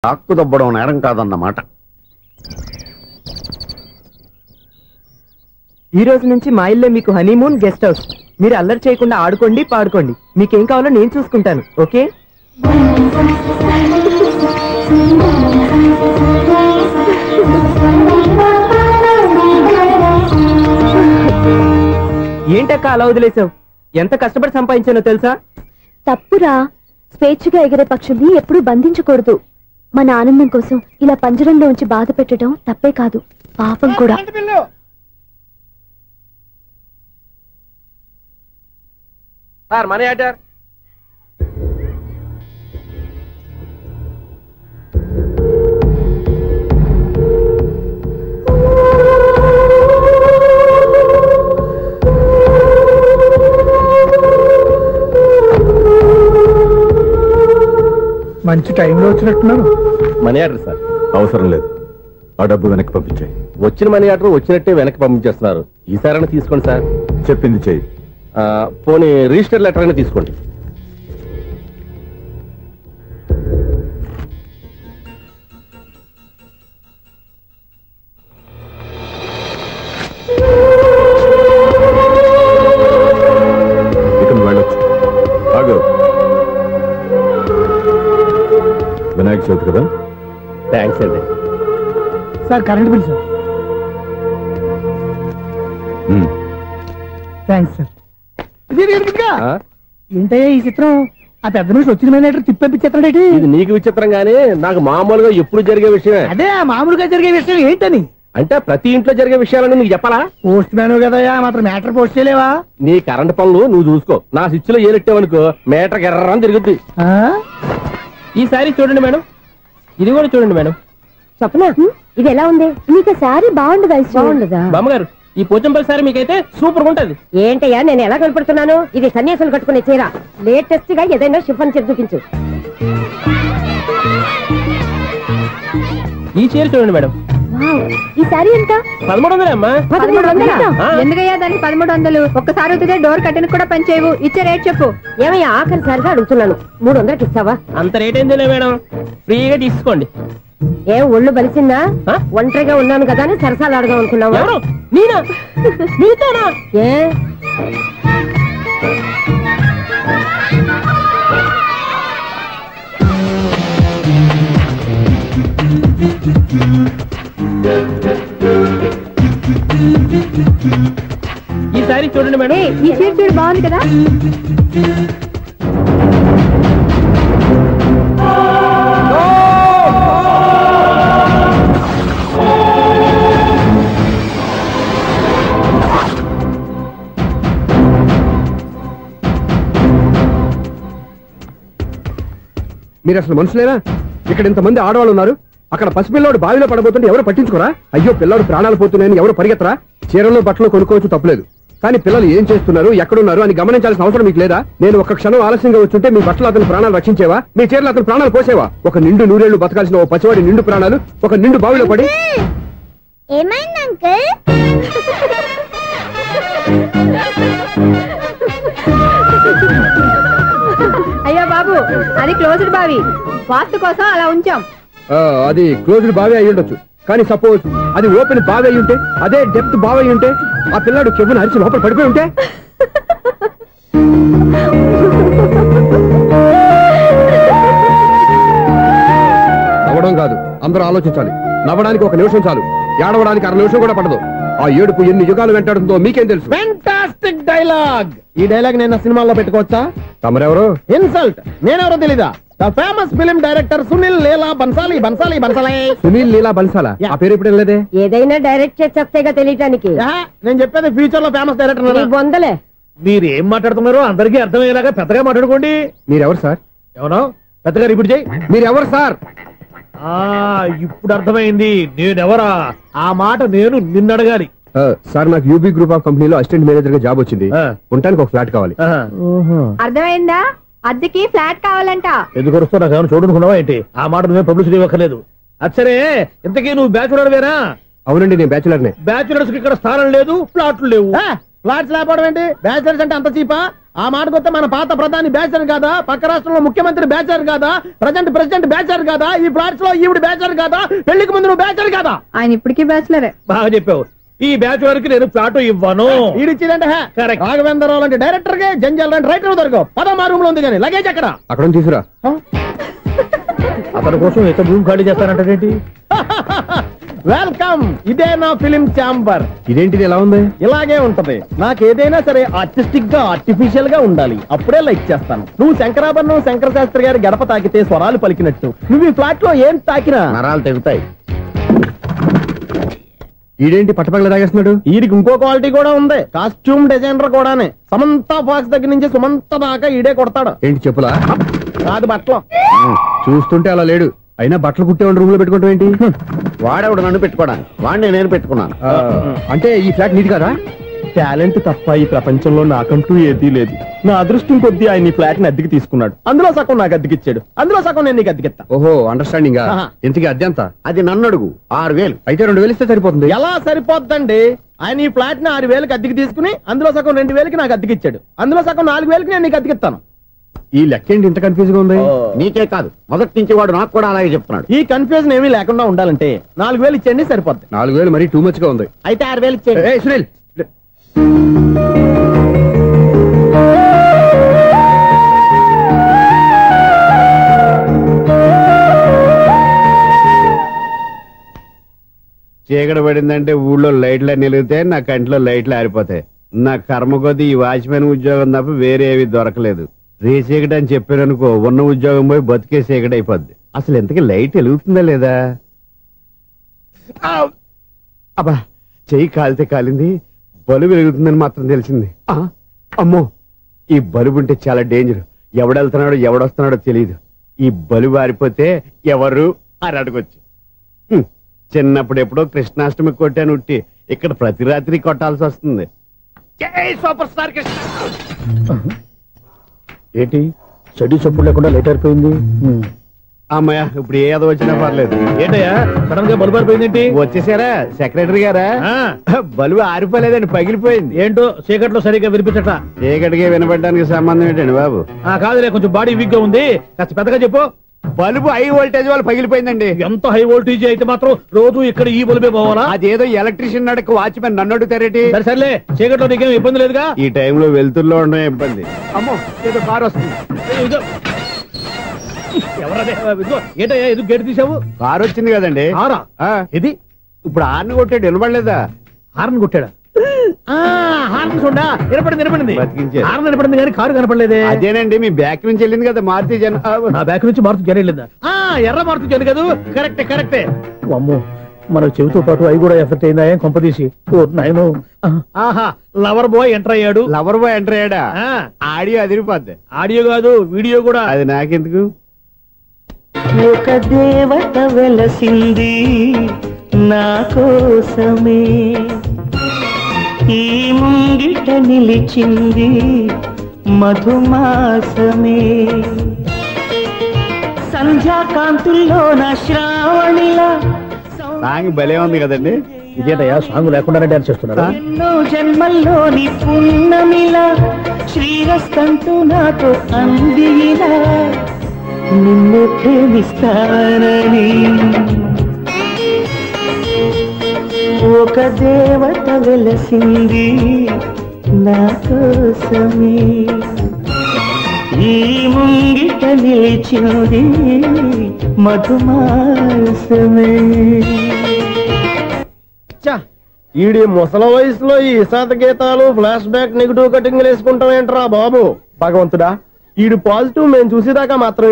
తాక్కు దబ్బడం నేరం కాదన్నమాట. ఈ రోజు నుంచి మా ఇల్లే మీకు హనీమూన్ గెస్ట్ హౌస్. మీరు అల్లరి చేయకుండా ఆడుకోండి, పాడుకోండి. మీకేం కావాలో నేను చూసుకుంటాను. ఓకే? ఏంటక్క అలా వదిలేసావు? ఎంత కష్టపడి సంపాదించానో తెలుసా? తప్పురా. స్వేచ్ఛగా ఎగిరే పక్షుల్ని ఎప్పుడూ బంధించకూడదు. మన ఆనందం కోసం ఇలా పంజరంలో ఉంచి బాధ పెట్టడం తప్పే కాదు, పాపం కూడా. Sir money order. మంచి టైంలో వచ్చినట్టున్నారు. Money order sir. అవసరం లేదు, ఆ డబ్బు వెనక్కి పంపించాయి. వచ్చిన మనీ ఆర్డర్ వచ్చినట్టే వెనక్కి పంపించేస్తున్నారు. ఈసారైనా తీసుకోండి సార్. చెప్పింది చెయ్యి. పోనీ రిజిస్టర్ లెటర్ అయినా తీసుకోండి. ఇక నువ్వు వెళ్ళొచ్చు. ఆగు. వినాయక చవితి కదా? థ్యాంక్స్ అండి. Sir current bill sir. Thanks sir. ఏంటయ్యా ఈ చిత్రం? ఆ పెద్ద నుంచి వచ్చిన మేనేటర్ తిప్పించేస్తాడేంటి? ఇది నీకు విచిత్రం గానీ నాకు మామూలుగా ఎప్పుడు జరిగే విషయమే. అదే మామూలుగా జరిగే విషయం ఏంటని? అంటే ప్రతి ఇంట్లో జరిగే విషయాలని నీకు చెప్పాలా? పోస్ట్ మ్యాన్ కదయ్యా, మాత్రం మ్యాటర్ పోస్ట్ చేయలేవా? నీ కరెంట్ పనులు నువ్వు చూసుకో. నా స్విచ్ లో ఏలెట్టావనుకో మీటర్ ఎర్రని తిరుగుద్ది. ఈసారి చూడండి మేడం, ఇది కూడా చూడండి మేడం. చెప్పనా? ఇది ఎలా ఉంది? నీకు శారీ బాగుండదా? బాగుండదా బామ్మగారు? ఈ పోచంపల్లి సారీ మీకైతే సూపర్ గా ఉంటది. ఏంటయ్యా నేను ఎలా కనపడుతున్నాను? ఇది సన్యాసులు కట్టుకునే చీర. లేటెస్ట్ గా ఏదైనా షిఫన్ చేసి చూపించు. ఈ చీర చూడండి మేడం. ఈ శారీ ఎంత? 1300 అమ్మా. 1300? ఎందుకయ్యా దానికి 1300? ఒక్కసారి అవుతుందే డోర్ కట్టెన్ కూడా పనిచేయవు. ఇచ్చే రేట్ చెప్పు. ఏమయ్యా ఆఖరిసారిగా అడుగుతున్నాను, 300కి ఇస్తావా? అంత రేట్ ఏందిలే మేడం, ఫ్రీగా తీసుకోండి. ఏం ఒళ్ళు బలిసిందా? ఒంటరిగా ఉన్నాను కదా అని సరసాలు అడగా అనుకున్నావా? ఎవరు? నేనా? నీతోనా? ఏ ఈ సారీ చూడండి మేడం. ఈ చీర చూడు, బాగుంది కదా? మీరు అసలు మనుషులేనా? ఇక్కడ ఇంతమంది ఆడవాళ్ళు ఉన్నారు. అక్కడ పసిపిల్లాడు బావిలో పడబోతుంటే ఎవరు పట్టించుకోరా? అయ్యో పిల్లాడు ప్రాణాలు పోతున్నాయని ఎవరు పరిగెత్తరా? చీరలో బట్టలు కొనుక్కోవచ్చు, తప్పులేదు. కానీ పిల్లలు ఏం చేస్తున్నారు, ఎక్కడున్నారు అని గమనించాల్సిన అవసరం మీకు లేదా? నేను ఒక్క క్షణం ఆలస్యంగా వచ్చుంటే మీ బట్టలు అతని ప్రాణాలు రక్షించేవా? మీ చీరలు అతని ప్రాణాలు పోసేవా? ఒక నిండు నూరేళ్లు బతకాల్సిన ఓ పసివాడి నిండు ప్రాణాలు ఒక నిండు బావిలో పడి. ఏమైంది అంకుల్? అయ్యో బాబు, అది క్లోజ్డ్ బావి, వాస్తు కోసం అలా ఉంచాం. అది క్లోజ్డ్ బావి అయి ఉండొచ్చు, కానీ సపోజ్ అది ఓపెన్ బావి అయి ఉంటే, అదే డెప్త్ బావి అయి ఉంటే, ఆ పిల్లాడు కెవ్వును అరిచి లోపల పడిపోయి ఉంటే? నవ్వడం కాదు, అందరూ ఆలోచించాలి. నవ్వడానికి ఒక నిమిషం చాలు, ఏడవడానికి 1/2 నిమిషం కూడా పడదు. ఆ ఏడుపు ఎన్ని యుగాలు వెంటాడుతుందో మీకేం తెలుసు? Fantastic dialogue. ఈ డైలాగ్ నేను సినిమాల్లో పెట్టుకోవచ్చా? తమరెవరు? ఇన్సల్ట్. నేనెవరో తెలీదా? The famous film director Sunil Leela Bansali. Bansali Bansali Sunil Leela బన్సాలా? ఆ పేరు ఇప్పుడు లేదే. ఏదైనా డైరెక్ట్ చేసేస్తేగా తెలియటానికి. నేను చెప్పేది ఫ్యూచర్ లో ఫేమస్ డైరెక్టర్. బొందలే. మీరు ఏం మాట్లాడుతున్నారో అందరికీ అర్థమయ్యేలాగా పెద్దగా మాట్లాడుకోండి. మీరెవరు సార్? ఎవరో పెద్దగా రిపీట్ చేయి. మీరెవరు సార్? ఇప్పుడు అర్థమైంది నేనెవరా. ఆ మాట నేను నిన్నడగాలి. సార్, నాకు యూబీ గ్రూప్ ఆఫ్ కంపెనీలో అసిస్టెంట్ మేనేజర్ గా జాబ్ వచ్చింది. ఉండటానికి ఒక ఫ్లాట్ కావాలి. అర్థమైందా? అద్దెకి ఫ్లాట్ కావాలంట. ఎందుకు వస్తావు? నాకు ఏమైనా చూడనుకున్నావా ఏంటి? ఆ మాట నువ్వే పబ్లిసిటీ ఇవ్వక్కర్లేదు. అచ్చరే, ఇంతకీ నువ్వు బ్యాచులర్ వేరా? అవునండి, నేను బ్యాచులర్ నే. బ్యాచులర్స్ కి ఇక్కడ స్థానం లేదు, ఫ్లాట్లు లేవు. ఫ్లాట్స్ లేకపోవడం ఏంటి? బ్యాచులర్స్ అంటే అంత చీపా? ఆ మాటకొస్తే మన పాత ప్రధాని బ్యాచర్ కాదా, పక్క రాష్ట్రంలో ముఖ్యమంత్రి బ్యాచర్ కాదా, ప్రెసిడెంట్ బ్యాచర్ కాదా, ఈ ఫ్లాట్స్ లో ఈవిడ బ్యాచర్ కాదా, పెళ్లికి ముందు నువ్వు బ్యాచర్ కాదా? ఆయన ఇప్పటికీ బ్యాచులరే. బాగా చెప్పావు. ఈ బ్యాచ్ వరకు నేను ఫ్లాట్ ఇవ్వను. ఈడిచ్చిందంటే రాఘవేంద్రరావు లాంటి డైరెక్టర్ కి, జంజాల్ లాంటి రైటర్ దొరకవు. పదమా రూమ్ లో ఉంది కానీ లగేజ్ అక్కడ తీసుకురా. అతని కోసం ఎంత రూమ్ ఖాళీ చేస్తానంటే వెల్కమ్. ఇదే నా ఫిలిం ఛాంబర్. ఇదేంటిది ఎలా ఉంది? ఇలాగే ఉంటది. నాకు ఏదైనా సరే ఆర్టిస్టిక్ గా, ఆర్టిఫిషియల్ గా ఉండాలి. అప్పుడే లైక్ చేస్తాను. నువ్వు శంకరాభరణం శంకర శాస్త్రి గారి గడప తాకితే స్వరాలు పలికినట్టు నువ్వు ఈ ఫ్లాట్ లో ఏం తాకినా నరాలు తెగుతాయి. ఈడేంటి పట్టపగల తాగేస్తున్నాడు? వీడికి ఇంకో క్వాలిటీ కూడా ఉంది. కాస్ట్యూమ్ డిజైనర్ కూడానే. సమంత ఫాక్స్ దగ్గర నుంచి సుమంత దాకా ఈడే కొడతాడు. ఏంటి చెప్పులా? కాదు బట్టలు. చూస్తుంటే అలా లేడు. అయినా బట్టలు కుట్టేవాడి రూమ్ లో పెట్టుకోవడం ఏంటి? వాడేవాడు నన్ను పెట్టుకోవడానికి, వాడిని నేను పెట్టుకున్నాను. అంటే ఈ ఫ్లాట్ నీది కదా? టాలెంట్ తప్ప ఈ ప్రపంచంలో నాకంటూ ఏదీ లేదు. నా అదృష్టం కొద్దీ ఆయన ఈ ఫ్లాట్ ని అద్దెకి తీసుకున్నాడు. అందులో సగం నాకు అద్దెకిచ్చాడు, అందులో సగం నేను నీకు అద్దెకిస్తా. ఓహో, అండర్స్టాండింగ్. ఇంతకీ అద్దె ఎంత? అది నన్ను అడుగు. 6,000. అయితే 2,000 ఇస్తే సరిపోతుంది. ఎలా సరిపోద్దండి? ఆయన ఈ ఫ్లాట్ ని 6,000కి అద్దెకి తీసుకుని అందులో సగం 2,000కి నాకు అద్దెకిచ్చాడు, అందులో సగం 4,000కి నేను నీకు అద్దెకిస్తాను. ఈ లెక్క ఏంటి ఇంత కన్ఫ్యూజ్ గా ఉంది? నీకే కాదు, మొదటి నుంచి వాడు నాకు కూడా అలాగే చెప్తున్నాడు. ఈ కన్ఫ్యూజన్ ఏమీ లేకుండా ఉండాలంటే 4,000 ఇచ్చేయండి, సరిపోద్ది. 4,000 మరీ టూ మచ్ గా ఉంది. అయితే 6,000 ఇచ్చేయండి. ఏయ్ సునీల్, చీకటి పడిందంటే ఊళ్ళో లైట్లు అన్ని వెలిగితే నా కంటిలో లైట్లు ఆరిపోతాయి. నా కర్మ కొద్దీ ఈ వాచ్మెన్ ఉద్యోగం తప్ప వేరే ఏవి దొరకలేదు. రేచీకటి అని చెప్పారనుకో, ఉన్న ఉద్యోగం పోయి బతికే చీకటి అయిపోద్ది. అసలు ఎంతకీ లైట్ వెలుగుతుందా లేదా? అబ్బా, చెయ్యి కాలితే కాలింది, బలుబు వెలుగుతుందని మాత్రం తెలిసింది. అమ్మో, ఈ బలుబు ఉంటే చాలా డేంజర్. ఎవడెళ్తున్నాడో ఎవడొస్తున్నాడో తెలియదు. ఈ బలుబు ఆరిపోతే ఎవరు అని అడగొచ్చు. చిన్నప్పుడు ఎప్పుడో కృష్ణాష్టమి కొట్టాను ఉట్టి, ఇక్కడ ప్రతి రాత్రి కొట్టాల్సి వస్తుంది. Super star Krishna. ఏంటి చెడు చప్పుడు లేకుండా లేట్ అయిపోయింది? అమ్మయ్య, ఇప్పుడు ఏదో వచ్చినా పర్లేదు. ఏంటయ్యా సడన్ గా బలుపు అయిపోయింది? వచ్చేసారా సెక్రటరీ గారా? బలుబు ఆరిపోలేదండి, పగిలిపోయింది. ఏంటో చీకట్లో సరిగ్గా వినిపించట. చీకటిగా వినపడడానికి సంబంధం ఏంటండి బాబు? కాదులే, కొంచెం బాడీ వీక్ గా ఉంది, కాస్త పెద్దగా చెప్పు. బల్బు హై వోల్టేజ్ వాళ్ళు పగిలిపోయిందండి. ఎంత హై వోల్టేజ్ అయితే మాత్రం రోజు ఇక్కడ ఈ బల్బే పోవాలా? అదేదో ఎలక్ట్రీషియన్ అడగ వాచ్మెన్ నన్ను అడుగుతారేటి? సర్లే, చీకట్లో నీకేం ఇబ్బంది లేదుగా? ఈ టైంలో వెళ్తుల్లో ఉండడం ఇబ్బంది. అమ్మో, ఏదో కారు వస్తుంది. ఎవరదే? ఏంటయ్యా ఎందుకు గేటు తీసావు? కారు వచ్చింది కదండి. కారా? ఇది ఇప్పుడు హార్న్ కొట్టాడు, వినపడలేదా? హార్న్ కొట్టాడా? హార్న్ చూడా వినపడింది. బతికించాడు. హార్న్ వినపడింది కానీ కారు కనపడలేదే. అదేనండి, మీ బ్యాక్ నుంచి వెళ్ళింది కదా మారుతి జన. నా బ్యాక్ నుంచి మారుతి జన వెళ్ళిందా? ఎర్ర మారుతి జన కదా? కరెక్టే. అమ్మో, మన చెవితో పాటు అవి కూడా ఎఫెక్ట్ అయిందా? ఏం కొంపదీసి? ఆహా, లవర్ బాయ్ ఎంటర్ అయ్యాడు. లవర్ బాయ్ ఎంటర్ అయ్యాడా? ఆడియో అదిరిపోద్ది. ఆడియో కాదు, వీడియో కూడా. అది నాకెందుకు? ఒక దేవత వెలసింది నా కోసమే, ఈ ముంగిట నిలిచింది మధుమాసమే, సంధ్యాకాంతుల్లో నా శ్రావణిలా. సాంగ్ భలే ఉంది కదండి. ఇదేటయ్యా సాంగ్ లేకుండానే డాన్స్ చేస్తున్నారా? ఎన్నో జన్మల్లోని పున్నమిలా శ్రీరస్తంతు నాతో అందిలా, నిన్ను ప్రేమిస్తానని ఒక దేవత వెలసింది నా కోసమే, ఈ ముంగిట నిలిచింది మధుమాసమే. ఈడి ముసల వయసులో ఈ ఇసాత గీతాలు, ఫ్లాష్ బ్యాక్, నెగిటివ్ కటింగ్ వేసుకుంటాం ఏంట్రా బాబు? భగవంతుడా, ఈడు పాజిటివ్ మేము చూసేదాకా మాత్రం